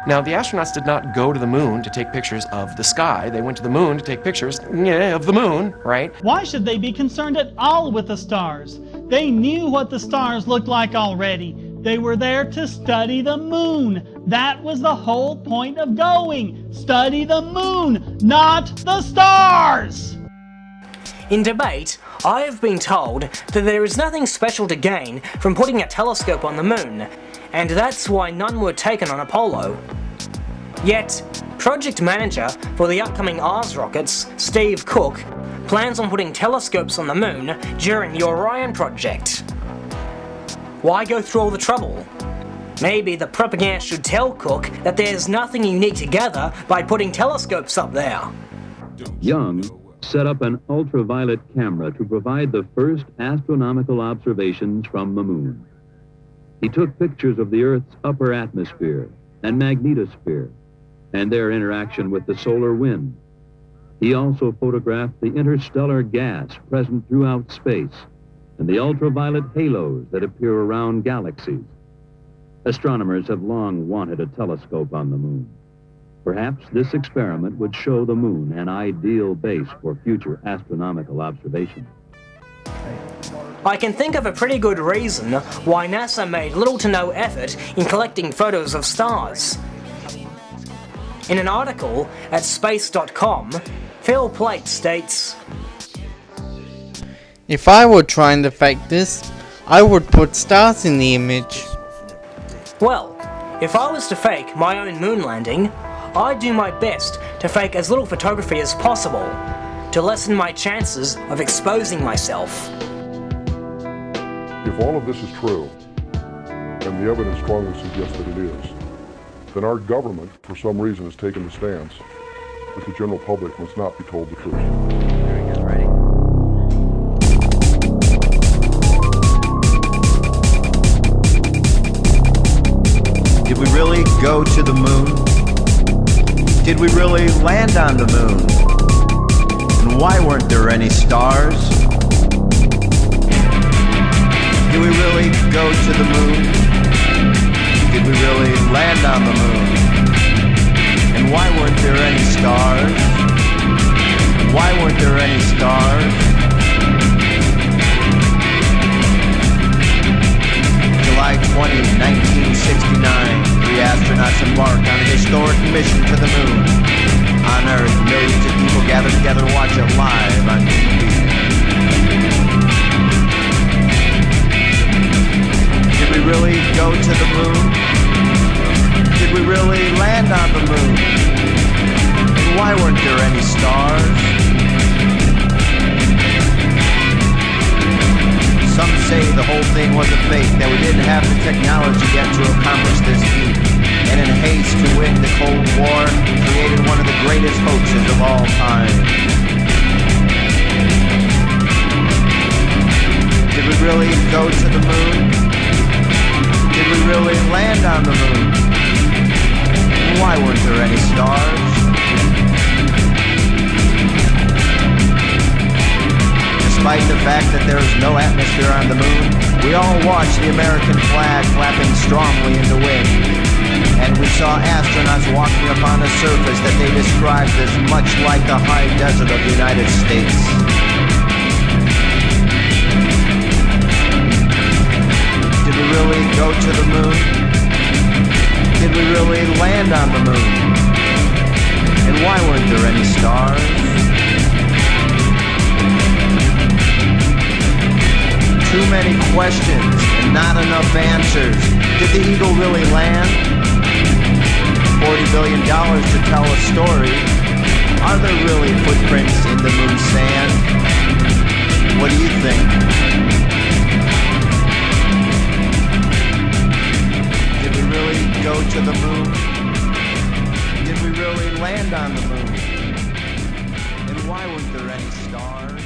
Now, the astronauts did not go to the moon to take pictures of the sky. They went to the moon to take pictures, of the moon, right? Why should they be concerned at all with the stars? They knew what the stars looked like already. They were there to study the moon. That was the whole point of going. Study the moon, not the stars! In debate, I have been told that there is nothing special to gain from putting a telescope on the moon, and that's why none were taken on Apollo. Yet, project manager for the upcoming Mars rockets, Steve Cook, plans on putting telescopes on the moon during the Orion project. Why go through all the trouble? Maybe the propaganda should tell Cook that there's nothing unique to gather by putting telescopes up there. Young set up an ultraviolet camera to provide the first astronomical observations from the moon. He took pictures of the Earth's upper atmosphere and magnetosphere and their interaction with the solar wind. He also photographed the interstellar gas present throughout space and the ultraviolet halos that appear around galaxies. Astronomers have long wanted a telescope on the moon. Perhaps this experiment would show the moon an ideal base for future astronomical observation. I can think of a pretty good reason why NASA made little to no effort in collecting photos of stars. In an article at space.com, Phil Plait states, "If I were trying to fake this, I would put stars in the image." Well, if I was to fake my own moon landing, I'd do my best to fake as little photography as possible, to lessen my chances of exposing myself. If all of this is true, and the evidence strongly suggests that it is, then our government, for some reason, has taken the stance that the general public must not be told the truth. Ready? Did we really go to the moon? Did we really land on the moon? And why weren't there any stars? Did we really go to the moon? Did we really land on the moon? And why weren't there any stars? Why weren't there any stars? July 20, 1969, 3 astronauts embarked on a historic mission to the moon. On Earth, millions of people gathered together to watch it live on TV. Did we really go to the moon? Did we really land on the moon? And why weren't there any stars? Some say the whole thing was a fake, that we didn't have the technology yet to accomplish this feat. And in haste to win the Cold War, created one of the greatest hoaxes of all time. Did we really go to the moon? Did we really land on the moon? And why weren't there any stars? Despite the fact that there is no atmosphere on the moon, we all watched the American flag flapping strongly in the wind. And we saw astronauts walking upon a surface that they described as much like the high desert of the United States. Did we really go to the moon? Did we really land on the moon? And why weren't there any stars? Too many questions and not enough answers. Did the Eagle really land? $40 billion to tell a story. Are there really footprints in the moon's sand? What do you think? Did we really go to the moon? Did we really land on the moon? And why weren't there any stars?